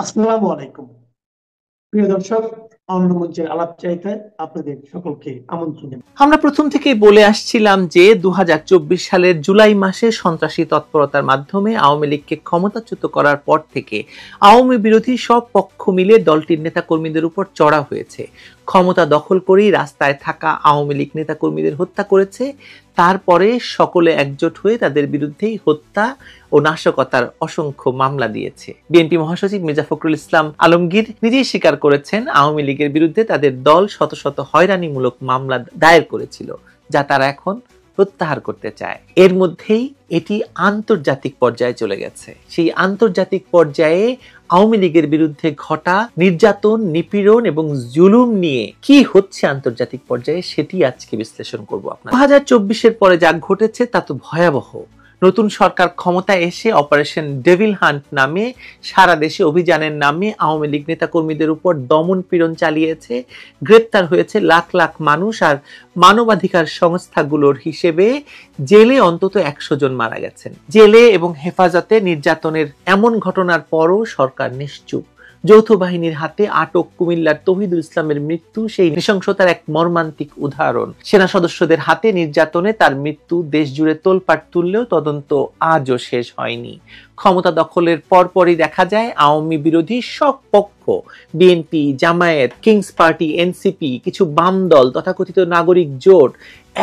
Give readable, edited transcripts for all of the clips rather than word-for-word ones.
আসসালামু আলাইকুম প্রিয় দর্শক। অন্য মঞ্চের আলাপ চাইতে আপনাদের সকলকে আমন্ত্রণ জানাই। আমরা প্রথম থেকেই বলে আসছিলাম যে ২০২৪ সালের জুলাই মাসে সন্ত্রাসী তৎপরতার মাধ্যমে আওয়ামী লীগকে ক্ষমতাচ্যুত করার পর থেকে আওয়ামী বিরোধী সব পক্ষ মিলে দলটির নেতাকর্মীদের উপর চড়া হয়েছে। ক্ষমতা দখল করেই রাস্তায় থাকা আওয়ামী লীগ নেতাকর্মীদের হত্যা করেছে। তারপরে সকলে একজোট হয়ে তাদের বিরুদ্ধেই হত্যা ও নাশকতার অসংখ্য মামলা দিয়েছে। বিএনপি মহাসচিব মির্জা ফখরুল ইসলাম আলমগীর নিজেই স্বীকার করেছেন আওয়ামী লীগের বিরুদ্ধে তাদের দল শত শত হয়রানিমূলক মামলা দায়ের করেছিল, যা তারা এখন প্রত্যাহার করতে চায়। এর মধ্যেই এটি আন্তর্জাতিক পর্যায়ে চলে গেছে। সেই আন্তর্জাতিক পর্যায়ে আওয়ামী লীগের বিরুদ্ধে ঘটা নির্যাতন, নিপীড়ন এবং জুলুম নিয়ে কি হচ্ছে আন্তর্জাতিক পর্যায়ে, সেটি আজকে বিশ্লেষণ করব। আপনার ২০২৪-এর পরে যা ঘটেছে তা তো ভয়াবহ। নতুন সরকার ক্ষমতায় এসে অপারেশন ডেভিল হান্ট নামে সারা দেশে অভিযানের নামে আওয়ামী লীগ নেতাকর্মীদের উপর দমন পীড়ন চালিয়েছে। গ্রেপ্তার হয়েছে লাখ লাখ মানুষ, আর মানবাধিকার সংস্থাগুলোর হিসেবে জেলে অন্তত ১০০ জন মারা গেছেন। জেলে এবং হেফাজতে নির্যাতনের এমন ঘটনার পরও সরকার নিশ্চুপ। যৌথ বাহিনীর হাতে আটক কুমিল্লার তৌহিদুল ইসলামের মৃত্যু সেই নৃশংসতার এক মর্মান্তিক উদাহরণ। সেনা সদস্যদের হাতে নির্যাতনে তার মৃত্যু দেশ জুড়ে তোলপাড় তুললেও তদন্ত আজও শেষ হয়নি। ক্ষমতা দখলের পরপরই দেখা যায় আওয়ামী বিরোধী সব পক্ষ, বিএনপি, জামায়াত, কিংস পার্টি, এনসিপি, কিছু বাম দল, তথাকথিত নাগরিক জোট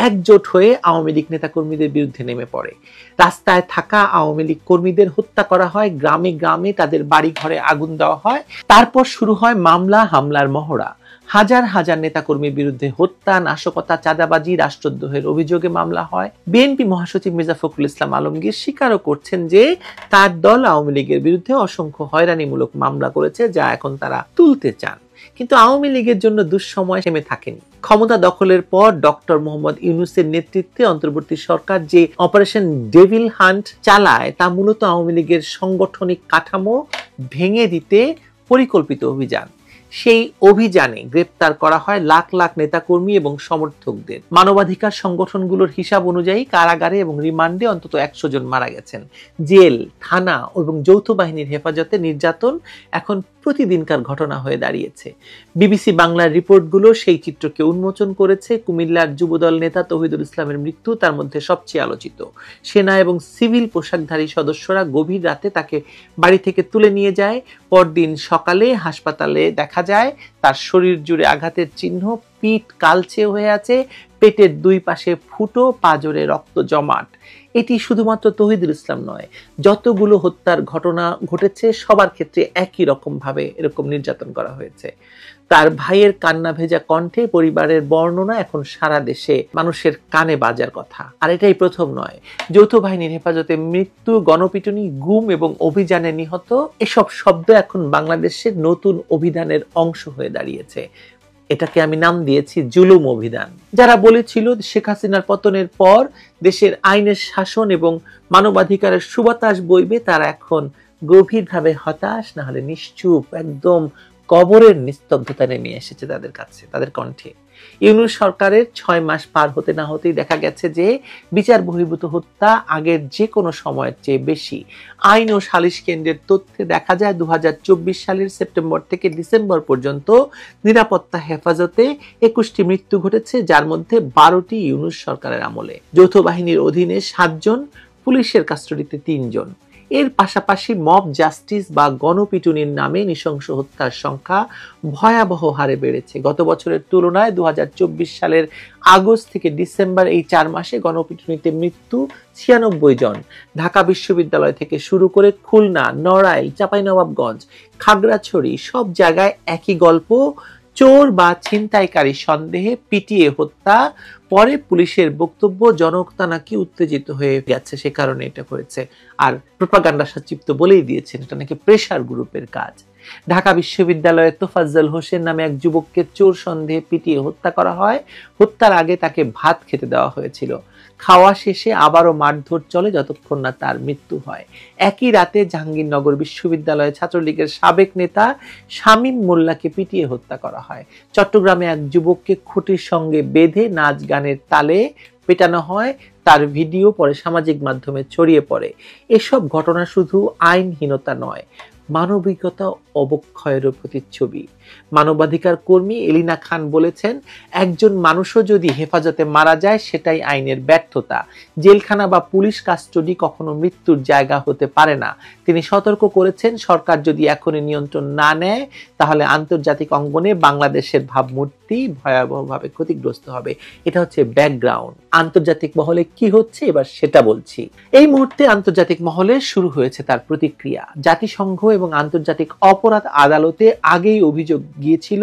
একজোট হয়ে আওয়ামী লীগ নেতাকর্মীদের বিরুদ্ধে নেমে পড়ে। রাস্তায় থাকা আওয়ামী লীগ কর্মীদের হত্যা করা হয়, গ্রামে গ্রামে তাদের বাড়ি ঘরে আগুন দেওয়া হয়। তারপর শুরু হয় মামলা হামলার মহড়া। হাজার হাজার নেতাকর্মীর বিরুদ্ধে হত্যা, নাশকতা, চাঁদাবাজি, রাষ্ট্রদ্রোহের অভিযোগে মামলা হয়। বিএনপি মহাসচিব মির্জা ফখরুল ইসলাম আলমগীর স্বীকারও করছেন যে তার দল আওয়ামী লীগের বিরুদ্ধে অসংখ্য হয়রানিমূলক মামলা করেছে, যা এখন তারা তুলতে চান। কিন্তু আওয়ামী লীগের জন্য দুঃসময় থেমে থাকেনি। ক্ষমতা দখলের পর ডক্টর মোহাম্মদ ইউনূসের নেতৃত্বে অন্তর্বর্তী সরকার যে অপারেশন ডেভিল হান্ট চালায় তা মূলত আওয়ামী লীগের সাংগঠনিক কাঠামো ভেঙে দিতে পরিকল্পিত অভিযান। সেই অভিযানে গ্রেপ্তার করা হয় লাখ লাখ নেতাকর্মী এবং সমর্থকদের। মানবাধিকার সংগঠনগুলোর হিসাব অনুযায়ী কারাগারে এবং রিমান্ডে অন্তত ১০০ জন মারা গেছেন। জেল, থানা এবং যৌথ বাহিনীর হেফাজতে নির্যাতন এখন প্রতিদিনকার ঘটনা হয়ে দাঁড়িয়েছে। বিবিসি বাংলার রিপোর্টগুলো সেই চিত্রকে উন্মোচন করেছে। কুমিল্লার যুবদল নেতা তৌহিদুল ইসলামের মৃত্যু তার মধ্যে সবচেয়ে আলোচিত। সেনা এবং সিভিল পোশাকধারী সদস্যরা গভীর রাতে তাকে বাড়ি থেকে তুলে নিয়ে যায়। পরদিন সকালে হাসপাতালে দেখা যায় তার শরীর জুড়ে আঘাতের চিহ্ন, পিঠ কালচে হয়ে আছে, পেটের দুই পাশে ফুটো, পাঁজরে রক্ত জমাট। এটি শুধুমাত্র তৌহিদুল ইসলাম নয়, যতগুলো হত্যার ঘটনা ঘটেছে সবার ক্ষেত্রে একই রকম ভাবে এরকম নির্যাতন করা হয়েছে। তার ভাইয়ের কান্না ভেজা কণ্ঠে পরিবারের বর্ণনা এখন সারা দেশে মানুষের কানে বাজার কথা। আর এটাই প্রথম নয়। যৌথ বাহিনীর হেফাজতে মৃত্যু, গণপিটুনি, গুম এবং অভিযানে নিহত, এসব শব্দ এখন বাংলাদেশের নতুন অভিধানের অংশ হয়ে দাঁড়িয়েছে। এটাকে আমি নাম দিয়েছি জুলুম অভিধান। যারা বলেছিল শেখ হাসিনার পতনের পর দেশের আইনের শাসন এবং মানবাধিকারের সুবাতাস বইবে, তারা এখন গভীরভাবে হতাশ, না হলে নিশ্চুপ, একদম কবরের নিস্তব্ধতা নেমে এসেছে তাদের কাছে, তাদের কণ্ঠে। ইউনূস সরকারের ৬ মাস পার হতে না হতেই দেখা গেছে যে বিচার বহির্ভূত হত্যা আগের যে কোনো সময়ের চেয়ে বেশি। আইন ও সালিশ কেন্দ্রের তথ্যে দেখা যায় ২০২৪ সালের সেপ্টেম্বর থেকে ডিসেম্বর পর্যন্ত নিরাপত্তা হেফাজতে ২১টি মৃত্যু ঘটেছে, যার মধ্যে ১২টি ইউনূস সরকারের আমলে। যৌথ বাহিনীর অধীনে ৭ জন, পুলিশের কাস্টডিতে ৩ জন। এর পাশাপাশি মব জাস্টিস বা গণপিটুনির নামে নৃশংস হত্যার সংখ্যা ভয়াবহ হারে বেড়েছে। গত বছরের তুলনায় ২০২৪ সালের আগস্ট থেকে ডিসেম্বর এই ৪ মাসে গণপিটুনিতে মৃত্যু ৯৬ জন। ঢাকা বিশ্ববিদ্যালয় থেকে শুরু করে খুলনা, নড়াইল, চাঁপাইনবাবগঞ্জ, খাগড়াছড়ি সব জায়গায় একই গল্প। চোর বা ছিনতাইকারী সন্দেহে পিটিয়ে হত্যা। পরে পুলিশের বক্তব্য জনতা নাকি উত্তেজিত হয়ে গেছে, সে কারণে এটা করেছে। আর প্রোপাগান্ডা সচিব তো বলেই দিয়েছেন এটা নাকি প্রেসার গ্রুপের কাজ। ঢাকা বিশ্ববিদ্যালয়ের তোফাজ্জল হোসেন নামে এক যুবককে চোর সন্দেহে পিটিয়ে হত্যা করা হয়। হত্যার আগে তাকে ভাত খেতে দেওয়া হয়েছিল। খাওয়া শেষে আবারও মারধর চলে যতক্ষণ না তার মৃত্যু হয়। একই রাতে জাহাঙ্গীরনগর বিশ্ববিদ্যালয়ে ছাত্রলীগের সাবেক নেতা শামীম মোল্লাকে পিটিয়ে হত্যা করা হয়। চট্টগ্রামে এক যুবককে খুঁটির সঙ্গে বেঁধে নাচ গানের তালে পেটানো হয়। তার ভিডিও পরে সামাজিক মাধ্যমে ছড়িয়ে পড়ে। এসব ঘটনা শুধু আইনহীনতা নয়, মানবিকতা অবক্ষয়েরও প্রতিচ্ছবি। মানবাধিকার কর্মী এলিনা খান বলেছেন, একজন মানুষও যদি হেফাজতে মারা যায় সেটাই আইনের ব্যর্থতা। জেলখানা বা পুলিশ কাস্টডি কখনো মৃত্যুর জায়গা হতে পারে না। তিনি সতর্ক করেছেন, সরকার যদি এখনই নিয়ন্ত্রণ না নেয় তাহলে আন্তর্জাতিক অঙ্গনে বাংলাদেশের ভাবমূর্তি ভয়াবহভাবে ক্ষতিগ্রস্ত হবে। এটা হচ্ছে ব্যাকগ্রাউন্ড। আন্তর্জাতিক মহলে কি হচ্ছে এবার সেটা বলছি। এই মুহূর্তে আন্তর্জাতিক মহলে শুরু হয়েছে তার প্রতিক্রিয়া। জাতিসংঘ এবং আন্তর্জাতিক অপরাধ আদালতে আগেই অভিযোগ গিয়েছিল।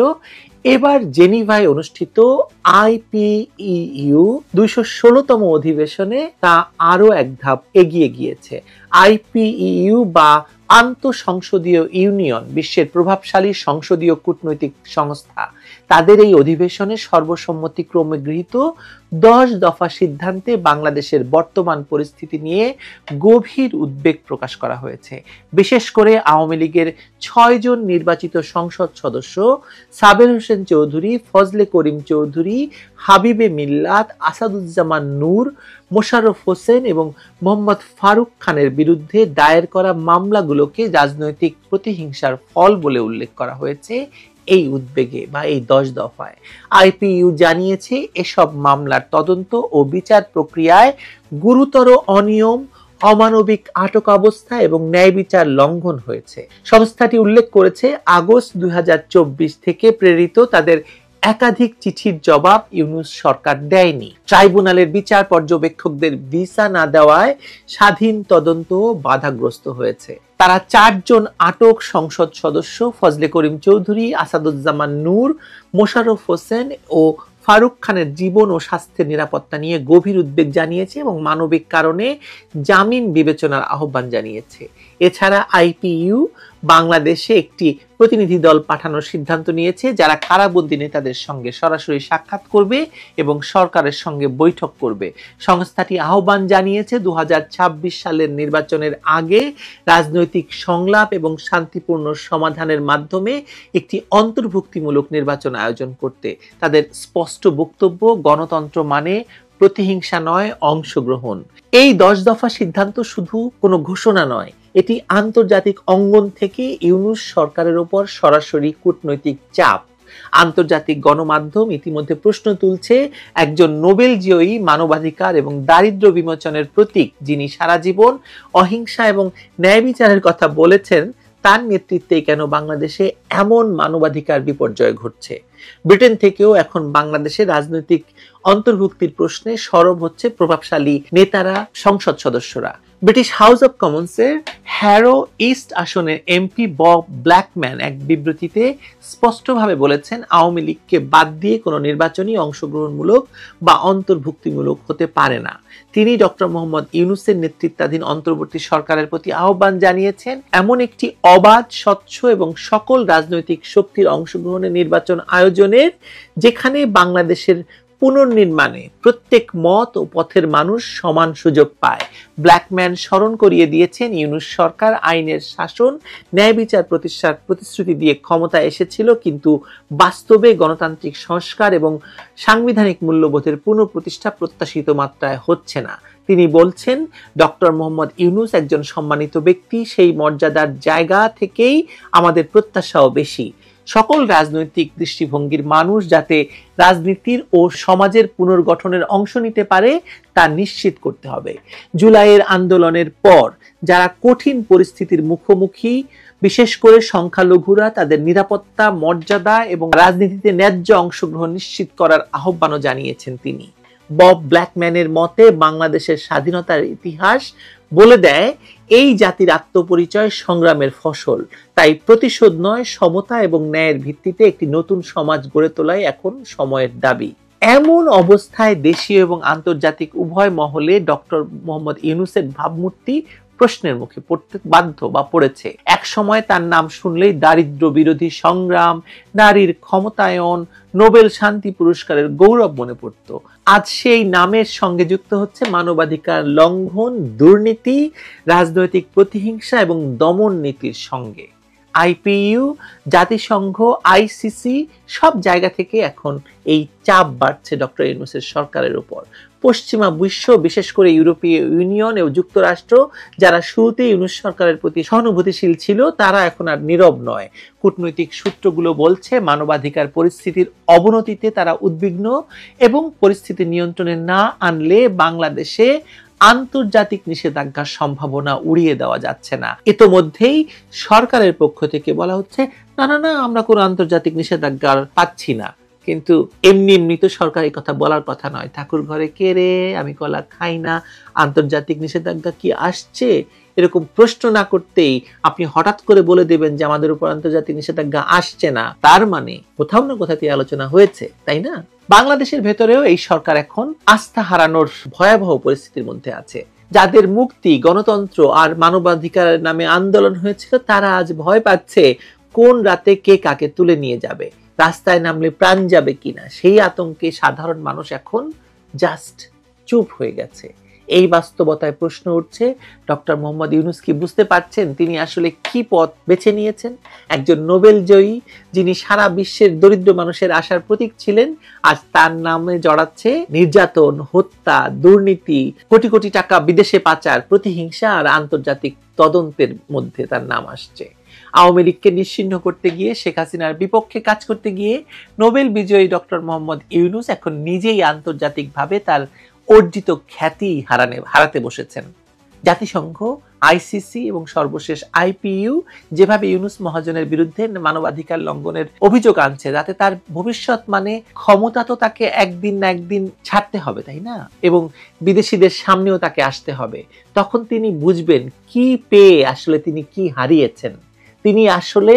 এবার জেনিভায় অনুষ্ঠিত আইপিইউ ২১৬তম অধিবেশনে তা আরো এক ধাপ এগিয়ে গিয়েছে। আইপিইউ বা আন্তঃসংসদীয় ইউনিয়ন বিশ্বের প্রভাবশালী সংসদীয় কূটনৈতিক সংস্থা। তাদের এই অধিবেশনে সর্বসম্মতিক্রমে গৃহীত 10 দফা সিদ্ধান্তে বাংলাদেশের বর্তমান পরিস্থিতি নিয়ে গভীর উদ্বেগ প্রকাশ করা হয়েছে। বিশেষ করে আওয়ামী লীগের 6 জন নির্বাচিত সংসদ সদস্য সাবের হোসেন চৌধুরী, ফজলে করিম চৌধুরী, হাবিবে মিল্লাত, আসাদুজ্জামান নূর, মোশাররফ হোসেন এবং মোহাম্মদ ফারুক খানের বিরুদ্ধে দায়ের করা মামলাগুলোকে রাজনৈতিক প্রতিহিংসার ফল বলে উল্লেখ করা হয়েছে এই উদ্বেগে বা এই 10 দফায়। আইপিইউ জানিয়েছে, এসব মামলার তদন্ত ও বিচার প্রক্রিয়ায় গুরুতর অনিয়ম, অমানবিক আটক অবস্থা এবং ন্যায় বিচার লঙ্ঘন হয়েছে। সংস্থাটি উল্লেখ করেছে, আগস্ট 2024 থেকে প্রেরিত তাদের একাধিক চিঠির জবাব ইউনূস সরকার দেয়নি। ট্রাইব্যুনালের বিচার পর্যবেক্ষকদের ভিসা না দেওয়ায় স্বাধীন তদন্ত বাধাগ্রস্ত হয়েছে। তারা 4 জন আটক সংসদ সদস্য ফজলে করিম চৌধুরী, আসাদুজ্জামান নূর, মোশাররফ হোসেন ও ফারুক খানের জীবন ও স্বাস্থ্যের নিরাপত্তা নিয়ে গভীর উদ্বেগ জানিয়েছে এবং মানবিক কারণে জামিন বিবেচনার আহ্বান জানিয়েছে। এছাড়া আইপিইউ বাংলাদেশে একটি প্রতিনিধি দল পাঠানোর সিদ্ধান্ত নিয়েছে, যারা কারাবন্দী নেতাদের সঙ্গে সরাসরি সাক্ষাৎ করবে এবং সরকারের সঙ্গে বৈঠক করবে। সংস্থাটি আহ্বান জানিয়েছে 2026 সালের নির্বাচনের আগে রাজনৈতিক সংলাপ এবং শান্তিপূর্ণ সমাধানের মাধ্যমে একটি অন্তর্ভুক্তিমূলক নির্বাচন আয়োজন করতে। তাদের স্পষ্ট বক্তব্য, গণতন্ত্র মানে প্রতিহিংসা নয়, অংশগ্রহণ। এই 10 দফা সিদ্ধান্ত শুধু কোনো ঘোষণা নয়, এটি আন্তর্জাতিক অঙ্গন থেকে ইউনূস সরকারের উপর সরাসরি কূটনৈতিক চাপ। আন্তর্জাতিক গণমাধ্যম ইতিমধ্যে প্রশ্ন তুলছে, একজন নোবেল জয়ী মানবাধিকার এবং দারিদ্র্য বিমোচনের প্রতীক, যিনি সারা জীবন অহিংসা এবং ন্যায় বিচারের কথা বলেছেন, তার নেতৃত্বে কেন বাংলাদেশে এমন মানবাধিকার বিপর্যয় ঘটছে? ব্রিটেন থেকেও এখন বাংলাদেশে রাজনৈতিক অন্তর্ভুক্তির প্রশ্নে সরব হচ্ছে প্রভাবশালী নেতারা, সংসদ সদস্যরা। ব্রিটিশ হাউস অব কমন্সের হ্যারো ইস্ট আসনের এমপি বব ব্ল্যাকম্যান এক বিবৃতিতে স্পষ্টভাবে বলেছেন, আওয়ামী লীগকে বাদ দিয়ে কোনো নির্বাচনই অংশগ্রহণমূলক বা অন্তর্ভুক্তিমূলক হতে পারে না। তিনি ডক্টর মোহাম্মদ ইউনূসের নেতৃত্বাধীন অন্তর্বর্তী সরকারের প্রতি আহ্বান জানিয়েছেন, এমন একটি অবাধ, স্বচ্ছ এবং সকল রাজনৈতিক শক্তির অংশগ্রহণে নির্বাচন আয়োজনের, যেখানে বাংলাদেশের পুনর্নির্মাণে প্রত্যেক মত ও পথের মানুষ সমান সুযোগ পায়। ব্ল্যাকম্যান স্মরণ করিয়ে দিয়েছেন, ইউনূস সরকার আইনের শাসন, ন্যায় বিচার প্রতিষ্ঠার প্রতিশ্রুতি দিয়ে ক্ষমতা এসেছিল, কিন্তু বাস্তবে গণতান্ত্রিক সংস্কার এবং সাংবিধানিক মূল্যবোধের পুনঃপ্রতিষ্ঠা প্রত্যাশিত মাত্রায় হচ্ছে না। তিনি বলছেন, ডক্টর মোহাম্মদ ইউনূস একজন সম্মানিত ব্যক্তি, সেই মর্যাদার জায়গা থেকেই আমাদের প্রত্যাশাও বেশি। সকল রাজনৈতিক দৃষ্টিভঙ্গির মানুষ যাতে রাজনীতির ও সমাজের পুনর্গঠনের অংশ নিতে পারে তা নিশ্চিত করতে হবে। জুলাইয়ের আন্দোলনের পর যারা কঠিন পরিস্থিতির মুখোমুখি, বিশেষ করে সংখ্যালঘুরা, তাদের নিরাপত্তা, মর্যাদা এবং রাজনীতিতে ন্যায্য অংশগ্রহণ নিশ্চিত করার আহ্বানও জানিয়েছেন তিনি। বব ব্ল্যাকম্যানের মতে, বাংলাদেশের স্বাধীনতার ইতিহাস বলে দেয় এই জাতির আত্মপরিচয় সংগ্রামের ফসল। তাই প্রতিশোধ নয়, সমতা এবং ন্যায়ের ভিত্তিতে একটি নতুন সমাজ গড়ে তোলাই এখন সময়ের দাবি। এমন অবস্থায় দেশীয় এবং আন্তর্জাতিক উভয় মহলে ডক্টর মোহাম্মদ ইউনূসের ভাবমূর্তি প্রশ্নের মুখে পড়তে বাধ্য বা পড়েছে। এক সময় তার নাম শুনলেই দারিদ্র্য বিরোধী সংগ্রাম, নারীর ক্ষমতায়ন, নোবেল শান্তি পুরস্কারের গৌরব মনে পড়ত। আজ সেই নামের সঙ্গে যুক্ত হচ্ছে মানবাধিকার লঙ্ঘন, দুর্নীতি, রাজনৈতিক প্রতিহিংসা এবং দমন নীতির সঙ্গে। আইপিইউ, জাতিসংঘ, আইসিসি সব জায়গা থেকে এখন এই চাপ বাড়ছে ডক্টর ইউনূসের সরকারের উপর। পশ্চিমা বিশ্ব, বিশেষ করে ইউরোপীয় ইউনিয়ন এবং যুক্তরাষ্ট্র, যারা শুরুতে ইউনূস সরকারের প্রতি সহানুভূতিশীল ছিল, তারা এখন আর নীরব নয়। কূটনৈতিক সূত্রগুলো বলছে মানবাধিকার পরিস্থিতির অবনতিতে তারা উদ্বিগ্ন এবং পরিস্থিতি নিয়ন্ত্রণে না আনলে বাংলাদেশে আন্তর্জাতিক নিষেধাজ্ঞার সম্ভাবনা উড়িয়ে দেওয়া যাচ্ছে না। ইতোমধ্যেই সরকারের পক্ষ থেকে বলা হচ্ছে না না না, আমরা কোনো আন্তর্জাতিক নিষেধাজ্ঞা পাচ্ছি না। কিন্তু এমনি এমনি তো সরকার এই কথা বলার কথা নয়। ঠাকুর ঘরে কে রে, আমি কলা খাই না, আন্তর্জাতিক নিষেধাজ্ঞা কি আসছে, এরকম প্রশ্ন না করতেই আপনি হঠাৎ করে বলে দেবেন যে আমাদের উপর আন্তর্জাতিক নিষেধাজ্ঞা আসছে না, তার মানে কোথাও না কোথাতে আলোচনা হয়েছে, তাই না? বাংলাদেশের ভেতরেও এই সরকার এখন আস্থা হারানোর ভয়াবহ পরিস্থিতির মধ্যে আছে। যাদের মুক্তি, গণতন্ত্র আর মানবাধিকারের নামে আন্দোলন হয়েছিল, তারা আজ ভয় পাচ্ছে কোন রাতে কে কাকে তুলে নিয়ে যাবে, রাস্তায় নামলে প্রাণ যাবে কিনা। সেই আতঙ্কে সাধারণ মানুষ এখন জাস্ট চুপ হয়ে গেছে। এই বাস্তবতায় প্রশ্ন উঠছে, ডক্টর মোহাম্মদ ইউনূস কি বুঝতে পারছেন তিনি আসলে কি পথ বেছে নিয়েছেন? একজন নোবেল জয়ী, যিনি সারা বিশ্বের দরিদ্র মানুষের আশার প্রতীক ছিলেন, আজ তার নামে জড়াচ্ছে নির্যাতন, হত্যা, দুর্নীতি, কোটি কোটি টাকা বিদেশে পাচার, প্রতিহিংসা আর আন্তর্জাতিক তদন্তের মধ্যে তার নাম আসছে। আওয়ামী লীগকে নিশ্চিহ্ন করতে গিয়ে, শেখ হাসিনার বিপক্ষে কাজ করতে গিয়ে নোবেল বিজয়ী ডক্টর মোহাম্মদ ইউনূস এখন নিজেই আন্তর্জাতিকভাবে তার অর্জিত খ্যাতি হারাতে বসেছেন। জাতিসংঘ, আইসিসি এবং সর্বশেষ আইপিইউ যেভাবে ইউনূস মহাজনের বিরুদ্ধে মানবাধিকার লঙ্ঘনের অভিযোগ আনছে, যাতে তার ভবিষ্যৎ মানে ক্ষমতা তো তাকে একদিন না একদিন ছাড়তে হবে, তাই না? এবং বিদেশিদের সামনেও তাকে আসতে হবে। তখন তিনি বুঝবেন কি পেয়ে আসলে তিনি কি হারিয়েছেন। তিনি আসলে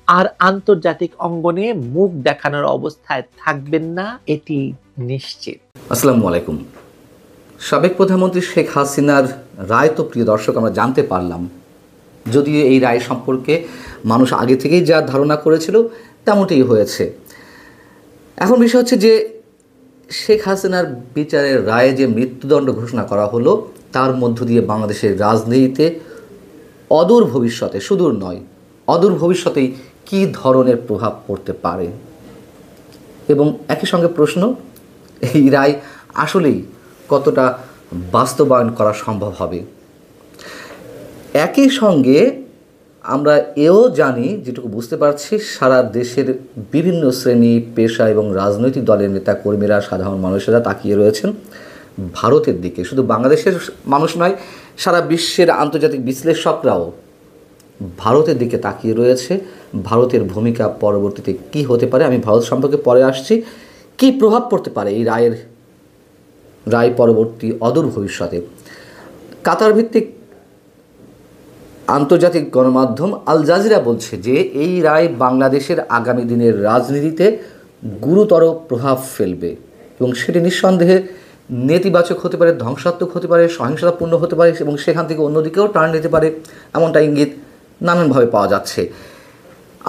আর আন্তর্জাতিক অঙ্গনে মুখ দেখানোর অবস্থায় থাকবেন না, এটি নিশ্চিত। আসসালামু আলাইকুম। সাবেক প্রধানমন্ত্রী শেখ হাসিনার রায় তো প্রিয় দর্শক আমরা জানতে পারলাম, যদিও এই রায় সম্পর্কে মানুষ আগে থেকেই যা ধারণা করেছিল তেমনটাই হয়েছে। এখন বিষয় হচ্ছে যে শেখ হাসিনার বিচারের রায়ে যে মৃত্যুদণ্ড ঘোষণা করা হলো, তার মধ্য দিয়ে বাংলাদেশের রাজনীতিতে অদূর ভবিষ্যতে, সুদূর নয়, অদূর ভবিষ্যতেই কী ধরনের প্রভাব পড়তে পারে। এবং একই সঙ্গে প্রশ্ন, এই রায় আসলেই কতটা বাস্তবায়ন করা সম্ভব হবে। একই সঙ্গে আমরা এও জানি, যেটুকু বুঝতে পারছি, সারা দেশের বিভিন্ন শ্রেণী, পেশা এবং রাজনৈতিক দলের নেতা কর্মীরা, সাধারণ মানুষেরা তাকিয়ে রয়েছেন ভারতের দিকে। শুধু বাংলাদেশের মানুষ নয়, সারা বিশ্বের আন্তর্জাতিক বিশ্লেষকরাও ভারতের দিকে তাকিয়ে রয়েছে। ভারতের ভূমিকা পরবর্তীতে কি হতে পারে, আমি ভারত সম্পর্কে পরে আসছি। কি প্রভাব পড়তে পারে এই রায় পরবর্তী অদূর ভবিষ্যতে। কাতার ভিত্তিক আন্তর্জাতিক গণমাধ্যম আল জাজিরা বলছে যে এই রায় বাংলাদেশের আগামী দিনের রাজনীতিতে গুরুতর প্রভাব ফেলবে এবং সেটি নিঃসন্দেহে নেতিবাচক হতে পারে, ধ্বংসাত্মক হতে পারে, সহিংসতাপূর্ণ হতে পারে এবং সেখান থেকে অন্যদিকেও টার্ন নিতে পারে, এমনটা ইঙ্গিত নানানভাবে পাওয়া যাচ্ছে।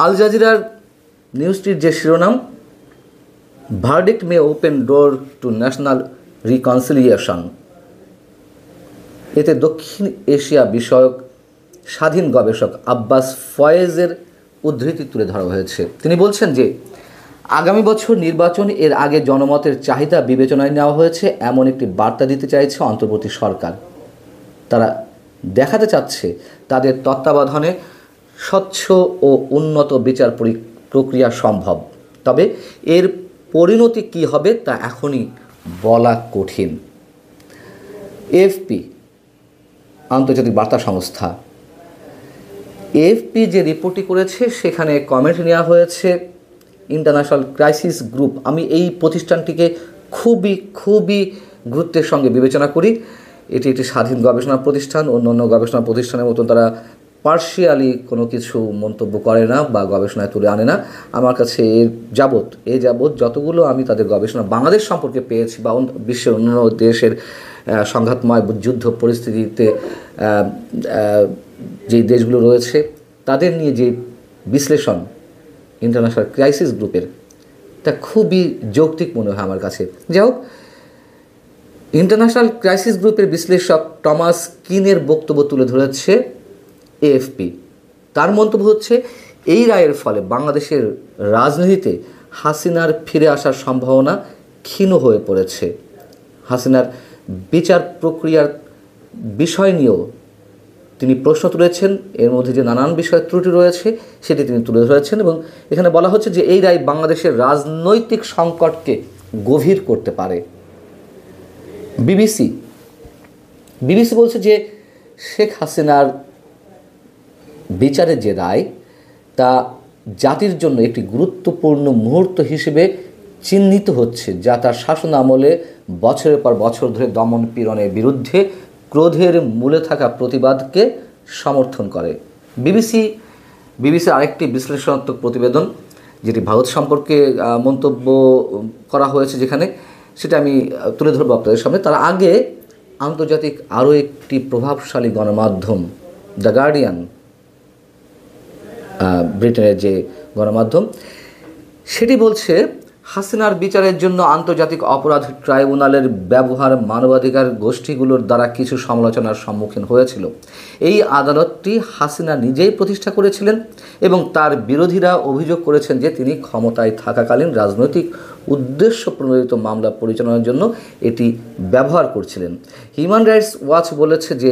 আল জাজিরার নিউজটির যে শিরোনাম, verdict May open door to national reconciliation, এতে দক্ষিণ এশিয়া বিষয়ক স্বাধীন গবেষক আব্বাস ফয়েজের উদ্ধৃতি তুলে ধরা হয়েছে। তিনি বলছেন যে আগামী বছর নির্বাচন, এর আগে জনমতের চাহিদা বিবেচনায় নেওয়া হয়েছে এমন একটি বার্তা দিতে চাইছে অন্তর্বর্তী সরকার। তারা দেখাতে চাচ্ছে তাদের তত্ত্বাবধানে স্বচ্ছ ও উন্নত বিচার প্রক্রিয়া সম্ভব। তবে এর পরিণতি কী হবে তা এখনই বলা কঠিন। এএফপি, আন্তর্জাতিক বার্তা সংস্থা, এএফপি যে রিপোর্টটি করেছে সেখানে কমেন্ট নেওয়া হয়েছে ইন্টারন্যাশনাল ক্রাইসিস গ্রুপ। আমি এই প্রতিষ্ঠানটিকে খুবই গুরুত্বের সঙ্গে বিবেচনা করি। এটি একটি স্বাধীন গবেষণা প্রতিষ্ঠান। অন্যান্য গবেষণা প্রতিষ্ঠানের মতন তারা পার্শিয়ালি কোনো কিছু মন্তব্য করে না বা গবেষণায় তুলে আনে না। আমার কাছে এ যাবৎ যতগুলো আমি তাদের গবেষণা বাংলাদেশ সম্পর্কে পেয়েছি বা বিশ্বের অন্যান্য দেশের সংঘাতময় যুদ্ধ পরিস্থিতিতে যেই দেশগুলো রয়েছে তাদের নিয়ে যে বিশ্লেষণ ইন্টারন্যাশনাল ক্রাইসিস গ্রুপের, তা খুবই যৌক্তিক মনে হয় আমার কাছে। যাই হোক, ইন্টারন্যাশনাল ক্রাইসিস গ্রুপের বিশ্লেষক টমাস কিনের বক্তব্য তুলে ধরেছে এএফপি। তার মন্তব্য হচ্ছে এই রায়ের ফলে বাংলাদেশের রাজনীতিতে হাসিনার ফিরে আসার সম্ভাবনা ক্ষীণ হয়ে পড়েছে। হাসিনার বিচার প্রক্রিয়ার বিষয় নিয়েও তিনি প্রশ্ন তুলেছেন, এর মধ্যে যে নানান বিষয় ত্রুটি রয়েছে সেটি তিনি তুলে ধরেছেন, এবং এখানে বলা হচ্ছে যে এই রায় বাংলাদেশের রাজনৈতিক সংকটকে গভীর করতে পারে। বিবিসি বলছে যে শেখ হাসিনার বিচারের যে রায় তা জাতির জন্য একটি গুরুত্বপূর্ণ মুহূর্ত হিসেবে চিহ্নিত হচ্ছে, যা তার শাসন আমলে বছরের পর বছর ধরে দমন পীড়নের বিরুদ্ধে ক্রোধের মূলে থাকা প্রতিবাদকে সমর্থন করে। বিবিসির আরেকটি বিশ্লেষণাত্মক প্রতিবেদন যেটি ভারত সম্পর্কে মন্তব্য করা হয়েছে, যেখানে সেটা আমি তুলে ধরবো আপনাদের সামনে। তার আগে আন্তর্জাতিক আরও একটি প্রভাবশালী গণমাধ্যম দ্য গার্ডিয়ান, ব্রিটেনের যে গণমাধ্যম, সেটি বলছে হাসিনার বিচারের জন্য আন্তর্জাতিক অপরাধ ট্রাইব্যুনালের ব্যবহার মানবাধিকার গোষ্ঠীগুলোর দ্বারা কিছু সমালোচনার সম্মুখীন হয়েছিল। এই আদালতটি হাসিনা নিজেই প্রতিষ্ঠা করেছিলেন এবং তার বিরোধীরা অভিযোগ করেছেন যে তিনি ক্ষমতায় থাকাকালীন রাজনৈতিক উদ্দেশ্য প্রণোদিত মামলা পরিচালনার জন্য এটি ব্যবহার করছিলেন। হিউম্যান রাইটস ওয়াচ বলেছে যে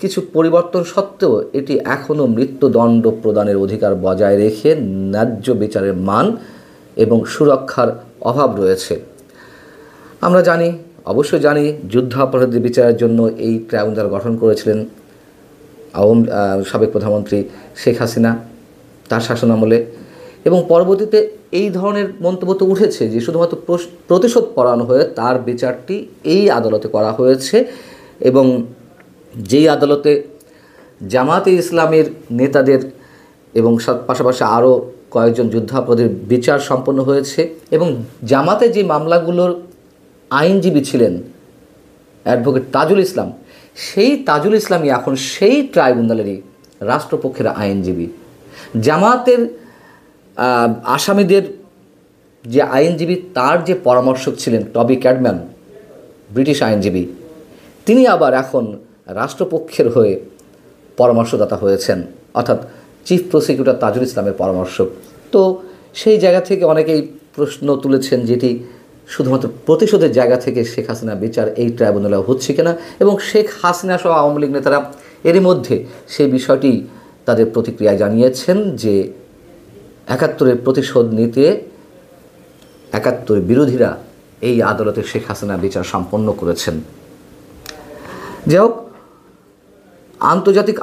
কিছু পরিবর্তন সত্ত্বেও এটি এখনও মৃত্যুদণ্ড প্রদানের অধিকার বজায় রেখে ন্যায্য বিচারের মান এবং সুরক্ষার অভাব রয়েছে। আমরা অবশ্যই জানি যুদ্ধাপরাধীদের বিচারের জন্য এই ট্রাইব্যুনাল গঠন করেছিলেন সাবেক প্রধানমন্ত্রী শেখ হাসিনা তার শাসনামলে, এবং পরবর্তীতে এই ধরনের মন্তব্য তো উঠেছে যে শুধুমাত্র প্রতিশোধ পরায়ণ হয়ে তার বিচারটি এই আদালতে করা হয়েছে, এবং যেই আদালতে জামাতে ইসলামের নেতাদের এবং পাশাপাশি আরও কয়েকজন যুদ্ধাপরাধীর বিচার সম্পন্ন হয়েছে, এবং জামাতে যে মামলাগুলোর আইনজীবী ছিলেন অ্যাডভোকেট তাজুল ইসলাম, সেই তাজুল ইসলামই এখন সেই ট্রাইব্যুনালেরই রাষ্ট্রপক্ষের আইনজীবী। জামাতের আসামিদের যে আইনজীবী, তার যে পরামর্শক ছিলেন টবি ক্যাডম্যান, ব্রিটিশ আইনজীবী, তিনি আবার এখন রাষ্ট্রপক্ষের হয়ে পরামর্শদাতা হয়েছেন, অর্থাৎ চিফ প্রসিকিউটর তাজুল ইসলামের পরামর্শক। তো সেই জায়গা থেকে অনেকেই প্রশ্ন তুলেছেন যেটি শুধুমাত্র প্রতিশোধের জায়গা থেকে শেখ হাসিনা বিচার এই ট্রাইব্যুনালে হচ্ছে কিনা, এবং শেখ হাসিনা সহ আওয়ামী লীগ নেতারা এরই মধ্যে সেই বিষয়টি তাদের প্রতিক্রিয়া জানিয়েছেন যে ৭১-এর প্রতিশোধ নিতে ৭১ বিরোধীরা এই আদালতে শেখ হাসিনা বিচার সম্পন্ন করেছেন। যাই হোক, আন্তর্জাতিক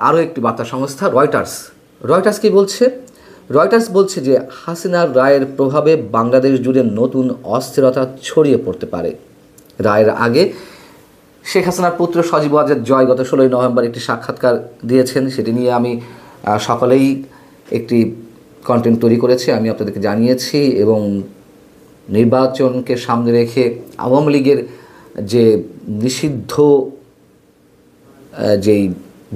আরও একটি বার্তা সংস্থা রয়টার্স কি বলছে? রয়টার্স বলছে যে হাসিনার রায়ের প্রভাবে বাংলাদেশ জুড়ে নতুন অস্থিরতা ছড়িয়ে পড়তে পারে। রায়ের আগে শেখ হাসিনার পুত্র সজীব ওয়াজেদ জয় গত ১৬ নভেম্বর একটি সাক্ষাৎকার দিয়েছেন, সেটি নিয়ে আমি সকালেই একটি কন্টেন্ট তৈরি করেছি, আমি আপনাদেরকে জানিয়েছি, এবং নির্বাচনকে সামনে রেখে আওয়ামী লীগের যে নিষিদ্ধ যেই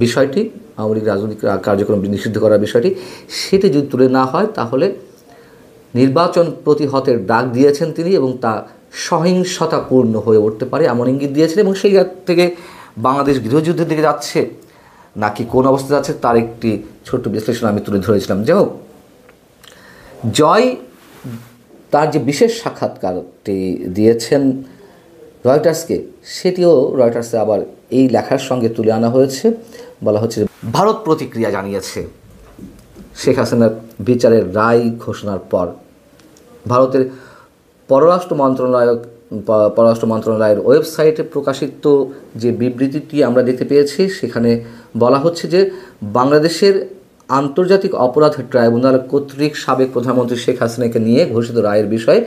বিষয়টি, আওয়ামী লীগ রাজনৈতিক কার্যক্রম নিষিদ্ধ করার বিষয়টি, সেটি যদি তুলে না হয় তাহলে নির্বাচন প্রতিহতের ডাক দিয়েছেন তিনি, এবং তা সহিংসতাপূর্ণ হয়ে উঠতে পারে এমন ইঙ্গিত দিয়েছেন, এবং সেই থেকে বাংলাদেশ গৃহযুদ্ধের দিকে যাচ্ছে নাকি কোন অবস্থা যাচ্ছে তার একটি ছোট্ট বিশ্লেষণ আমি তুলে ধরেছিলাম। যাই হোক, জয় তার যে বিশেষ সাক্ষাৎকারটি দিয়েছেন রয়টার্সকে, সেটিও রয়টার্সে আবার এই লেখার সঙ্গে তুলে আনা হয়েছে। বলা হচ্ছে ভারত প্রতিক্রিয়া জানিয়েছে শেখ হাসিনার বিচারের রায় ঘোষণার পর। ভারতের পররাষ্ট্র মন্ত্রণালয়ের ওয়েবসাইটে প্রকাশিত যে বিবৃতিটি আমরা দেখতে পেয়েছি, সেখানে বলা হচ্ছে যে বাংলাদেশের আন্তর্জাতিক অপরাধ ট্রাইব্যুনাল কর্তৃক সাবেক প্রধানমন্ত্রী শেখ হাসিনাকে নিয়ে ঘোষিত রায়ের বিষয়ে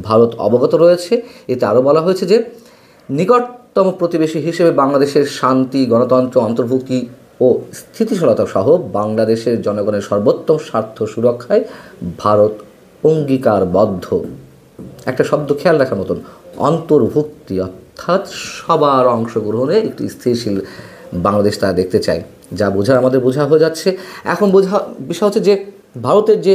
ভারত অবগত রয়েছে। এতে আরও বলা হয়েছে যে নিকটতম প্রতিবেশী হিসেবে বাংলাদেশের শান্তি, গণতন্ত্র, অন্তর্ভুক্তি ও স্থিতিশীলতা সহ বাংলাদেশের জনগণের সর্বোত্তম স্বার্থ সুরক্ষায় ভারত অঙ্গীকারবদ্ধ। একটা শব্দ খেয়াল রাখার মতন, অন্তর্ভুক্তি, অর্থাৎ সবার অংশগ্রহণে একটি স্থিতিশীল বাংলাদেশ তারা দেখতে চায়। যা বোঝার আমাদের বোঝা হয়ে যাচ্ছে। এখন বিষয় হচ্ছে যে ভারতের যে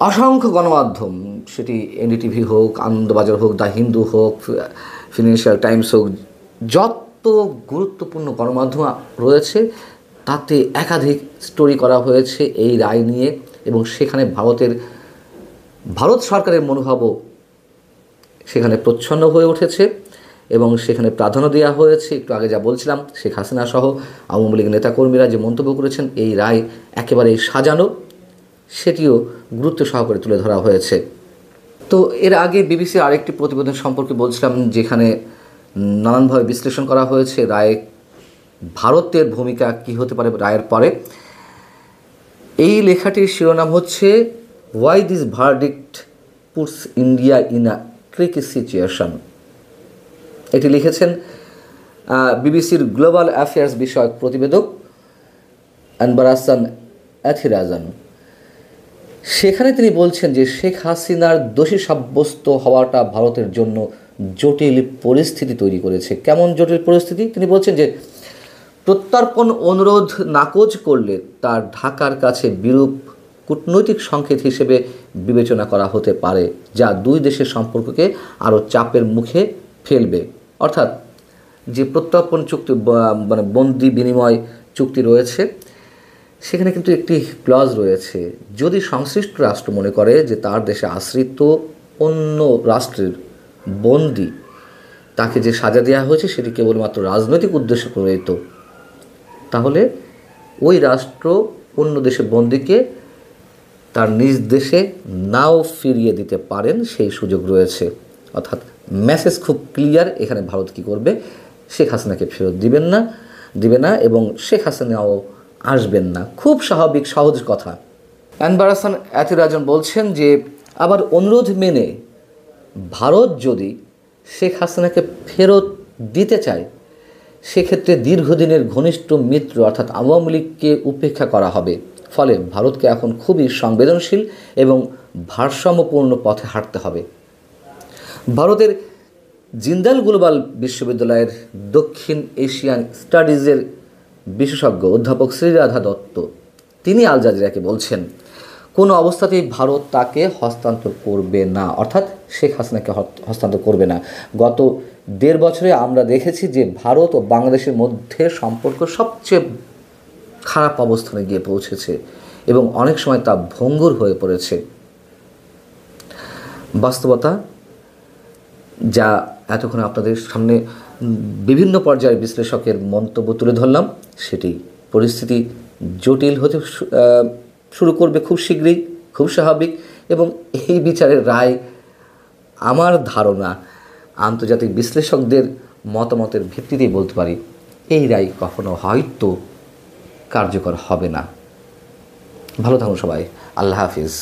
অসংখ্য গণমাধ্যম, সেটি এনডিটিভি হোক, আনন্দবাজার হোক, দ্য হিন্দু হোক, ফিনান্সিয়াল টাইমস হোক, যত গুরুত্বপূর্ণ গণমাধ্যম রয়েছে তাতে একাধিক স্টোরি করা হয়েছে এই রায় নিয়ে, এবং সেখানে ভারত সরকারের মনোভাবও সেখানে প্রচ্ছন্ন হয়ে উঠেছে এবং সেখানে প্রাধান্য দেওয়া হয়েছে। একটু আগে যা বলছিলাম, শেখ হাসিনা সহ আওয়ামী লীগ নেতাকর্মীরা যে মন্তব্য করেছেন এই রায় একেবারেই সাজানো, সেটিও গুরুত্ব সহকারে তুলে ধরা হয়েছে। তো এর আগে বিবিসির আরেকটি প্রতিবেদন সম্পর্কে বলছিলাম, যেখানে নানানভাবে বিশ্লেষণ করা হয়েছে রায়ে ভারতের ভূমিকা কী হতে পারে রায়ের পরে। এই লেখাটির শিরোনাম হচ্ছে why this verdict puts India in a tricky situation. এটি লিখেছেন বিবিসির গ্লোবাল অ্যাফেয়ার্স বিষয়ক প্রতিবেদক আনবারাসান অ্যাথিরাজান। সেখানে তিনি বলছেন যে শেখ হাসিনার দোষী সাব্যস্ত হওয়াটা ভারতের জন্য জটিল পরিস্থিতি তৈরি করেছে। কেমন জটিল পরিস্থিতি? তিনি বলছেন যে প্রত্যর্পণ অনুরোধ নাকচ করলে তার ঢাকার কাছে বিরূপ কূটনৈতিক সংকেত হিসেবে বিবেচনা করা হতে পারে, যা দুই দেশের সম্পর্ককে আরও চাপের মুখে ফেলবে। অর্থাৎ যে প্রত্যর্পণ চুক্তি মানে বন্দি বিনিময় চুক্তি রয়েছে, সেখানে কিন্তু একটি ক্লজ রয়েছে, যদি সংশ্লিষ্ট রাষ্ট্র মনে করে যে তার দেশে আশ্রিত অন্য রাষ্ট্রের বন্দি, তাকে যে সাজা দেওয়া হয়েছে সেটি কেবলমাত্র রাজনৈতিক উদ্দেশ্য প্রণীত, তাহলে ওই রাষ্ট্র অন্য দেশের বন্দিকে তার নিজ দেশে নাও ফিরিয়ে দিতে পারেন, সেই সুযোগ রয়েছে। অর্থাৎ মেসেজ খুব ক্লিয়ার, এখানে ভারত কী করবে, শেখ হাসিনাকে ফেরত দিবে না এবং শেখ হাসিনাও আসবেন না। খুব স্বাভাবিক সহজ কথা। আনবারাসান অ্যাথিরাজান বলছেন যে আবার অনুরোধ মেনে ভারত যদি শেখ হাসিনাকে ফেরত দিতে চায়, সেক্ষেত্রে দীর্ঘদিনের ঘনিষ্ঠ মিত্র অর্থাৎ আওয়ামী লীগকে উপেক্ষা করা হবে। ফলে ভারতকে এখন খুবই সংবেদনশীল এবং ভারসাম্যপূর্ণ পথে হাঁটতে হবে। ভারতের জিন্দাল গ্লোবাল বিশ্ববিদ্যালয়ের দক্ষিণ এশিয়ান স্টাডিজের বিশেষজ্ঞ অধ্যাপক শ্রীরাধা দত্ত তিনি আল জাজিরাকে বলছেন, কোনো অবস্থাতেই ভারত তাকে হস্তান্তর করবে না, অর্থাৎ শেখ হাসিনাকে হস্তান্তর করবে না। গত 1.5 বছরে আমরা দেখেছি যে ভারত ও বাংলাদেশের মধ্যে সম্পর্ক সবচেয়ে খারাপ অবস্থানে গিয়ে পৌঁছেছে এবং অনেক সময় তা ভঙ্গুর হয়ে পড়েছে। বাস্তবতা যা এতক্ষণ আপনাদের সামনে বিভিন্ন পর্যায়ের বিশ্লেষকের মন্তব্য তুলে ধরলাম, সেটি পরিস্থিতি জটিল হতে শুরু করবে খুব শীঘ্রই, খুব স্বাভাবিক। এবং এই বিচারের রায় আমার ধারণা আন্তর্জাতিক বিশ্লেষকদের মতামতের ভিত্তিতেই বলতে পারি, এই রায় কখনো হয়তো কার্যকর হবে না। ভালো থাকুন সবাই, আল্লাহ হাফিজ।